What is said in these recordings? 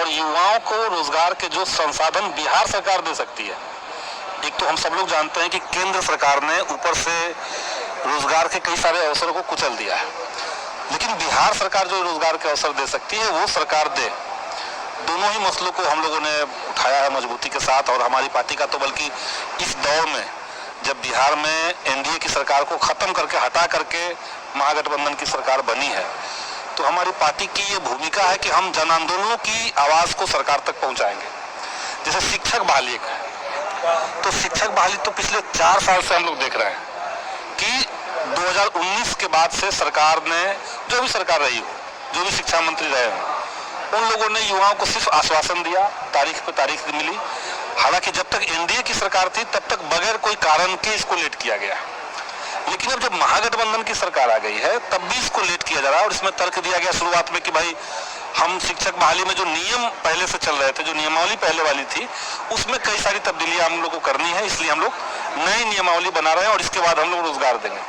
और युवाओं को रोजगार के जो संसाधन बिहार सरकार दे सकती है। एक तो हम सब लोग जानते हैं कि केंद्र सरकार ने ऊपर से रोजगार के कई सारे अवसरों को कुचल दिया है, लेकिन बिहार सरकार जो रोजगार के अवसर दे सकती है वो सरकार दे। दोनों ही मसलों को हम लोगों ने उठाया है मजबूती के साथ, और हमारी पार्टी का तो बल्कि इस दौर में जब बिहार में एनडीए की सरकार को खत्म करके हटा करके महागठबंधन की सरकार बनी है, तो हमारी पार्टी की ये भूमिका है कि हम जन आंदोलनों की आवाज को सरकार तक पहुंचाएंगे। जैसे शिक्षक बहाली एक है, तो शिक्षक बहाली तो पिछले 4 साल से हम लोग देख रहे हैं कि 2019 के बाद से सरकार ने, जो भी सरकार रही हो, जो भी शिक्षा मंत्री रहे हो, उन लोगों ने युवाओं को सिर्फ आश्वासन दिया, तारीख पे तारीख मिली। हालांकि जब तक एनडीए की सरकार थी तब तक बगैर कोई कारण के इसको लेट किया गया, लेकिन अब जब महागठबंधन की सरकार आ गई है तब भी इसको लेट किया जा रहा है। और इसमें तर्क दिया गया शुरुआत में कि भाई हम शिक्षक बहाली में जो नियम पहले से चल रहे थे, जो नियमावली पहले वाली थी, उसमें कई सारी तब्दीलियां हम लोग को करनी है, इसलिए हम लोग नई नियमावली बना रहे हैं और इसके बाद हम लोग रोजगार देंगे।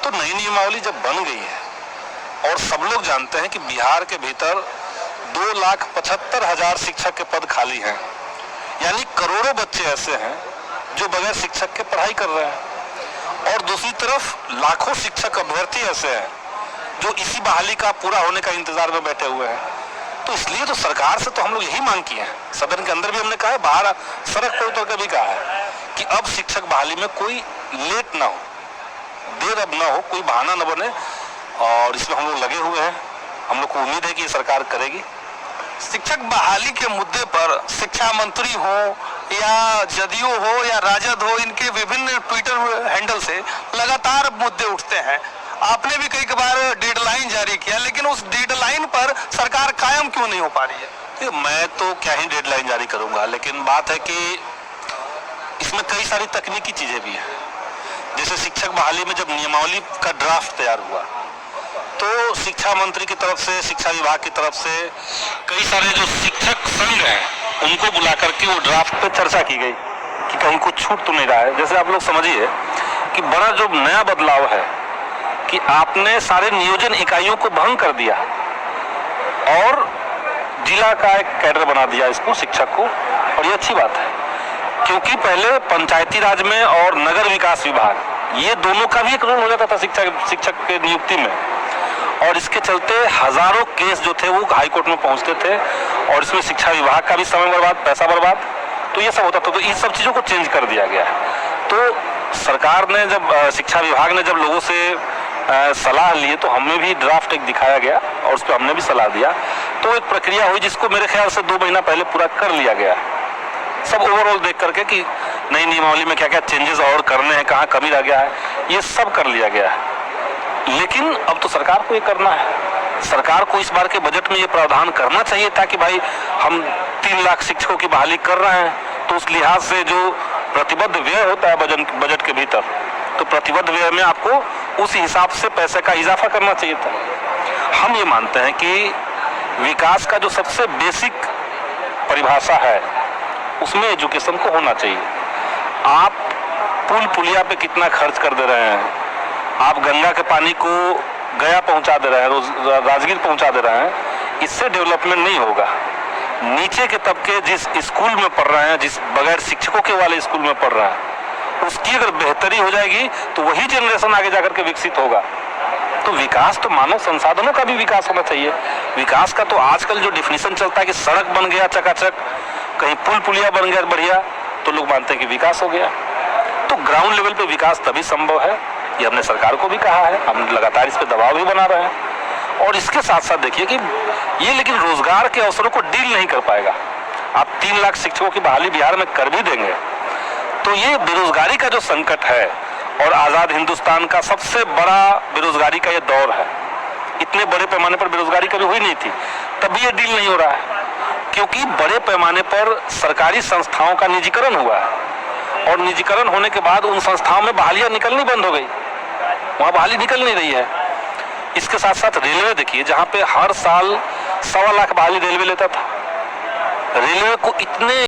तो नई नियमावली जब बन गई है और सब लोग जानते हैं कि बिहार के भीतर 2,75,000 शिक्षक के पद खाली हैं, यानी करोड़ों बच्चे ऐसे हैं जो बगैर शिक्षक के पढ़ाई कर रहे हैं, और दूसरी तरफ लाखों शिक्षक अभ्यर्थी ऐसे हैं जो इसी बहाली का पूरा होने का इंतजार में बैठे हुए हैं। तो इसलिए तो सरकार से तो हम लोग यही मांग किए हैं, सदन के अंदर भी हमने कहा है, बाहर सड़क पर उतर कर भी कहा है कि अब शिक्षक बहाली में कोई लेट ना हो, देर अब ना हो, कोई बहाना न बने, और इसमें हम लोग लगे हुए हैं। हम लोग को उम्मीद है कि ये सरकार करेगी। शिक्षक बहाली के मुद्दे पर शिक्षा मंत्री हो या जदयू हो या राजद हो, इनके विभिन्न ट्विटर हैंडल से लगातार मुद्दे उठते हैं। आपने भी कई बार डेडलाइन जारी किया, लेकिन उस डेडलाइन पर सरकार कायम क्यों नहीं हो पा रही है? मैं तो क्या ही डेडलाइन जारी करूंगा, लेकिन बात है कि इसमें कई सारी तकनीकी चीजें भी हैं। जैसे शिक्षक बहाली में जब नियमावली का ड्राफ्ट तैयार हुआ तो शिक्षा मंत्री की तरफ से, शिक्षा विभाग की तरफ से कई सारे जो शिक्षक संघ हैं उनको बुला करके वो ड्राफ्ट पे चर्चा की गई कि कहीं कुछ छूट तो नहीं रहा है। जैसे आप लोग समझिए कि बड़ा जो नया बदलाव है कि आपने सारे नियोजन इकाइयों को भंग कर दिया और जिला का एक कैडर बना दिया इसको, शिक्षक को, और ये अच्छी बात है क्योंकि पहले पंचायती राज में और नगर विकास विभाग, ये दोनों का भी एक रोल हो जाता था शिक्षक के नियुक्ति में, और इसके चलते हजारों केस जो थे वो हाई कोर्ट में पहुंचते थे, और इसमें शिक्षा विभाग का भी समय बर्बाद, पैसा बर्बाद, तो ये सब होता था। तो इन सब चीजों को चेंज कर दिया गया है। तो सरकार ने जब, शिक्षा विभाग ने जब लोगों से सलाह लिए तो हमें भी ड्राफ्ट एक दिखाया गया और उस पर हमने भी सलाह दिया। तो एक प्रक्रिया हुई जिसको मेरे ख्याल से 2 महीना पहले पूरा कर लिया गया, सब ओवरऑल देख करके कि नई नियमावली में क्या क्या चेंजेस और करने हैं, कहाँ कमी रह गया है, ये सब कर लिया गया है। लेकिन अब तो सरकार को ये करना है। सरकार को इस बार के बजट में ये प्रावधान करना चाहिए था कि भाई हम 3 लाख शिक्षकों की बहाली कर रहे हैं, तो उस लिहाज से जो प्रतिबद्ध व्यय होता है बजट के भीतर, तो प्रतिबद्ध व्यय में आपको उस हिसाब से पैसे का इजाफा करना चाहिए था। हम ये मानते हैं कि विकास का जो सबसे बेसिक परिभाषा है उसमें एजुकेशन को होना चाहिए। आप पुल पुलिया पे कितना खर्च कर दे रहे हैं, आप गंगा के पानी को गया पहुंचा दे रहे हैं, राजगीर पहुंचा दे रहे हैं, इससे डेवलपमेंट नहीं होगा। नीचे के तबके जिस स्कूल में पढ़ रहे हैं, जिस बगैर शिक्षकों के वाले स्कूल में पढ़ रहे हैं, उसकी अगर बेहतरी हो जाएगी तो वही जनरेशन आगे जाकर के विकसित होगा। तो विकास तो मानव संसाधनों का भी विकास होना चाहिए। विकास का तो आजकल जो डिफिनीशन चलता है कि सड़क बन गया चकाचक, कहीं पुल पुलिया बन गया बढ़िया, तो लोग मानते हैं कि विकास हो गया। तो ग्राउंड लेवल पे विकास तभी संभव है, ये हमने सरकार को भी कहा है, हम लगातार इस पे दबाव भी बना रहे हैं। और इसके साथ साथ देखिए कि ये लेकिन रोजगार के अवसरों को डील नहीं कर पाएगा। आप 3 लाख शिक्षकों की बहाली बिहार में कर भी देंगे तो ये बेरोजगारी का जो संकट है, और आजाद हिंदुस्तान का सबसे बड़ा बेरोजगारी का ये दौर है, इतने बड़े पैमाने पर बेरोजगारी कभी हुई नहीं थी, तभी ये डील नहीं हो रहा है क्योंकि बड़े पैमाने पर सरकारी संस्थाओं का निजीकरण हुआ है, और निजीकरण होने के बाद उन संस्थाओं में बहालियां निकलनी बंद हो गई, वहां बहाली निकल नहीं रही है। इसके साथ साथ रेलवे देखिए, जहां पे हर साल 1.25 लाख बहाली रेलवे लेता था, रेलवे को इतने